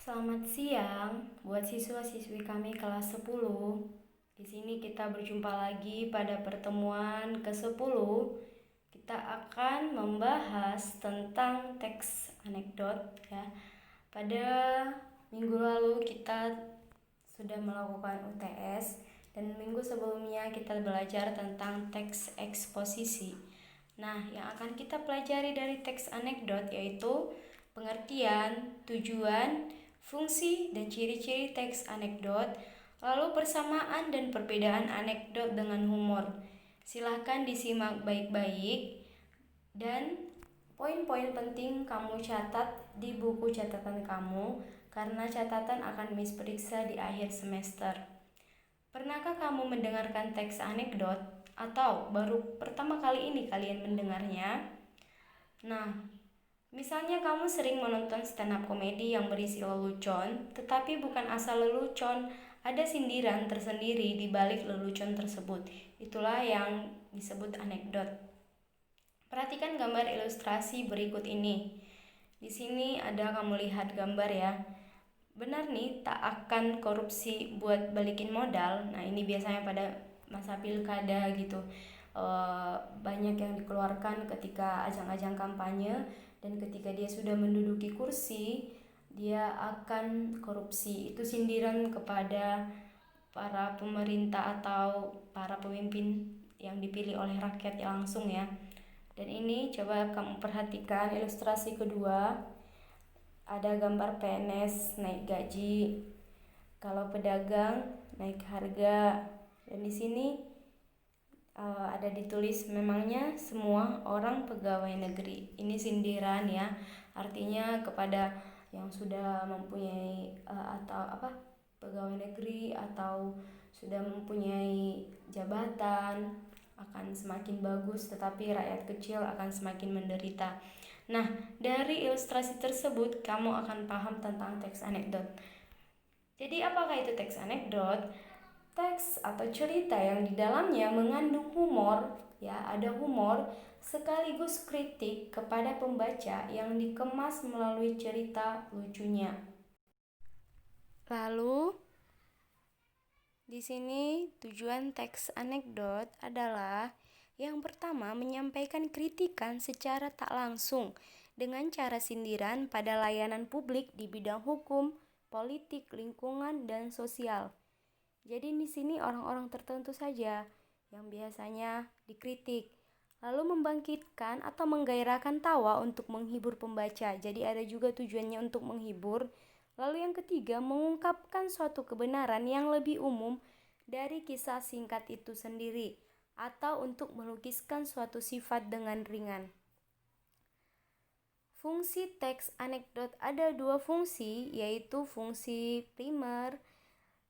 Selamat siang buat siswa-siswi kami kelas 10. Di sini kita berjumpa lagi pada pertemuan ke-10. Kita akan membahas tentang teks anekdot ya. Pada minggu lalu kita sudah melakukan UTS dan minggu sebelumnya kita belajar tentang teks eksposisi. Nah, yang akan kita pelajari dari teks anekdot yaitu pengertian, tujuan, fungsi, dan ciri-ciri teks anekdot, lalu persamaan dan perbedaan anekdot dengan humor. Silahkan disimak baik-baik dan poin-poin penting kamu catat di buku catatan kamu karena catatan akan Miss periksa di akhir semester. Pernahkah kamu mendengarkan teks anekdot atau baru pertama kali ini kalian mendengarnya? Nah, misalnya kamu sering menonton stand up komedi yang berisi lelucon, tetapi bukan asal lelucon, ada sindiran tersendiri di balik lelucon tersebut. Itulah yang disebut anekdot. Perhatikan gambar ilustrasi berikut ini. Di sini ada kamu lihat gambar ya. Benar nih, tak akan korupsi buat balikin modal. Nah, ini biasanya pada masa pilkada gitu. Banyak yang dikeluarkan ketika ajang-ajang kampanye, dan ketika dia sudah menduduki kursi, dia akan korupsi. Itu sindiran kepada para pemerintah atau para pemimpin yang dipilih oleh rakyat langsung ya. Dan ini coba kamu perhatikan ilustrasi kedua. Ada gambar PNS naik gaji, kalau pedagang naik harga, dan di sini ada ditulis memangnya semua orang pegawai negeri. Ini sindiran ya, artinya kepada yang sudah mempunyai pegawai negeri atau sudah mempunyai jabatan akan semakin bagus, tetapi rakyat kecil akan semakin menderita. Nah, dari ilustrasi tersebut kamu akan paham tentang teks anekdot. Jadi apakah itu teks anekdot? Teks atau cerita yang di dalamnya mengandung humor, ya, ada humor sekaligus kritik kepada pembaca yang dikemas melalui cerita lucunya. Lalu di sini tujuan teks anekdot adalah yang pertama menyampaikan kritikan secara tak langsung dengan cara sindiran pada layanan publik di bidang hukum, politik, lingkungan, dan sosial. Jadi di sini orang-orang tertentu saja yang biasanya dikritik, lalu membangkitkan atau menggairahkan tawa untuk menghibur pembaca. Jadi ada juga tujuannya untuk menghibur. Lalu yang ketiga, mengungkapkan suatu kebenaran yang lebih umum dari kisah singkat itu sendiri, atau untuk melukiskan suatu sifat dengan ringan. Fungsi teks anekdot ada dua fungsi, yaitu fungsi primer.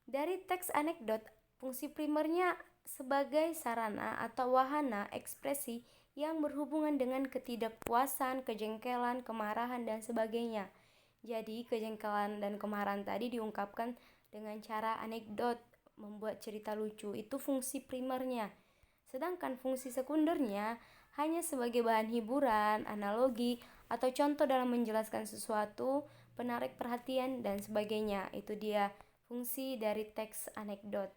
Dari teks anekdot, fungsi primernya sebagai sarana atau wahana ekspresi yang berhubungan dengan ketidakpuasan, kejengkelan, kemarahan, dan sebagainya. Jadi kejengkelan dan kemarahan tadi diungkapkan dengan cara anekdot, membuat cerita lucu. Itu fungsi primernya. Sedangkan fungsi sekundernya hanya sebagai bahan hiburan, analogi, atau contoh dalam menjelaskan sesuatu, penarik perhatian, dan sebagainya. Itu dia fungsi dari teks anekdot.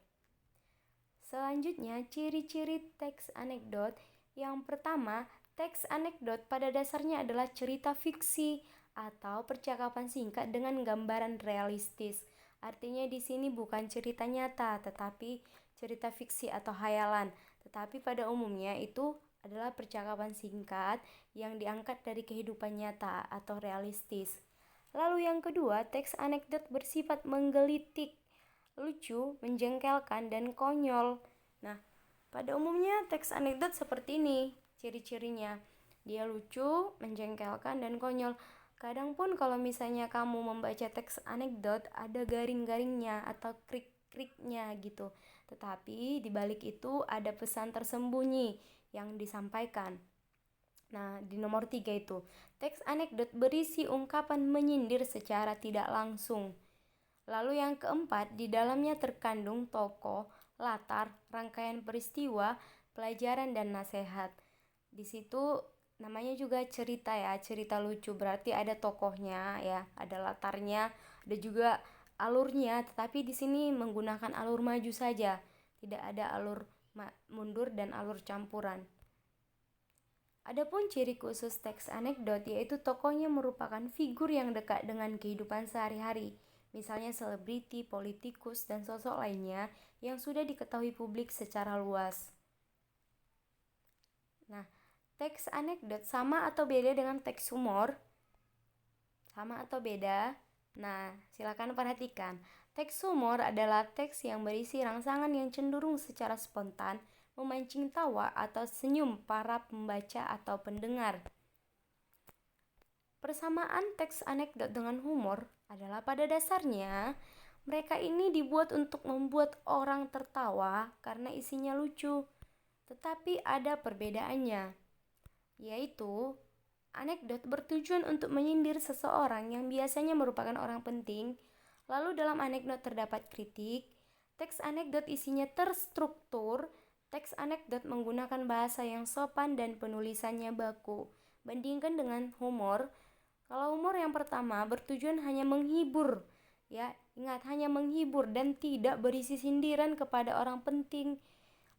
Selanjutnya, ciri-ciri teks anekdot. Yang pertama, teks anekdot pada dasarnya adalah cerita fiksi atau percakapan singkat dengan gambaran realistis. Artinya di sini bukan cerita nyata, tetapi cerita fiksi atau hayalan. Tetapi pada umumnya itu adalah percakapan singkat yang diangkat dari kehidupan nyata atau realistis. Lalu yang kedua, teks anekdot bersifat menggelitik, lucu, menjengkelkan, dan konyol. Nah, pada umumnya teks anekdot seperti ini ciri-cirinya. Dia lucu, menjengkelkan, dan konyol. Kadang pun kalau misalnya kamu membaca teks anekdot, ada garing-garingnya atau krik-kriknya gitu. Tetapi di balik itu ada pesan tersembunyi yang disampaikan. Nah, di nomor 3 itu, teks anekdot berisi ungkapan menyindir secara tidak langsung. Lalu yang keempat, di dalamnya terkandung tokoh, latar, rangkaian peristiwa, pelajaran, dan nasihat. Di situ namanya juga cerita ya, cerita lucu, berarti ada tokohnya ya, ada latarnya, ada juga alurnya, tetapi di sini menggunakan alur maju saja, tidak ada alur mundur dan alur campuran. Adapun ciri khusus teks anekdot yaitu tokohnya merupakan figur yang dekat dengan kehidupan sehari-hari, misalnya selebriti, politikus, dan sosok lainnya yang sudah diketahui publik secara luas. Nah, teks anekdot sama atau beda dengan teks humor? Sama atau beda? Nah, silakan perhatikan. Teks humor adalah teks yang berisi rangsangan yang cenderung secara spontan memancing tawa atau senyum para pembaca atau pendengar. Persamaan teks anekdot dengan humor adalah pada dasarnya mereka ini dibuat untuk membuat orang tertawa karena isinya lucu. Tetapi ada perbedaannya, yaitu anekdot bertujuan untuk menyindir seseorang yang biasanya merupakan orang penting. Lalu dalam anekdot terdapat kritik. Teks anekdot isinya terstruktur. Teks anekdot menggunakan bahasa yang sopan dan penulisannya baku. Bandingkan dengan humor. Kalau humor yang pertama bertujuan hanya menghibur, ya, ingat hanya menghibur dan tidak berisi sindiran kepada orang penting.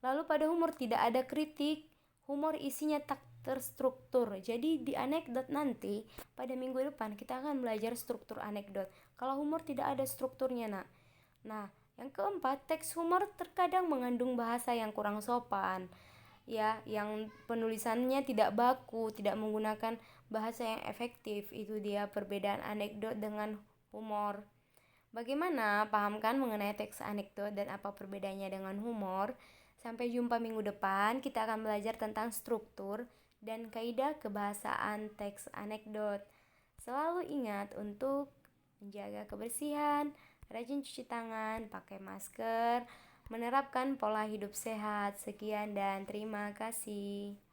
Lalu pada humor tidak ada kritik, humor isinya tak terstruktur. Jadi di anekdot nanti pada minggu depan kita akan belajar struktur anekdot. Kalau humor tidak ada strukturnya, nak. Nah, yang keempat, teks humor terkadang mengandung bahasa yang kurang sopan. Ya, yang penulisannya tidak baku, tidak menggunakan bahasa yang efektif. Itu dia perbedaan anekdot dengan humor. Bagaimana? Pahamkan mengenai teks anekdot dan apa perbedaannya dengan humor? Sampai jumpa minggu depan, kita akan belajar tentang struktur dan kaidah kebahasaan teks anekdot. Selalu ingat untuk menjaga kebersihan, rajin cuci tangan, pakai masker, menerapkan pola hidup sehat. Sekian dan terima kasih.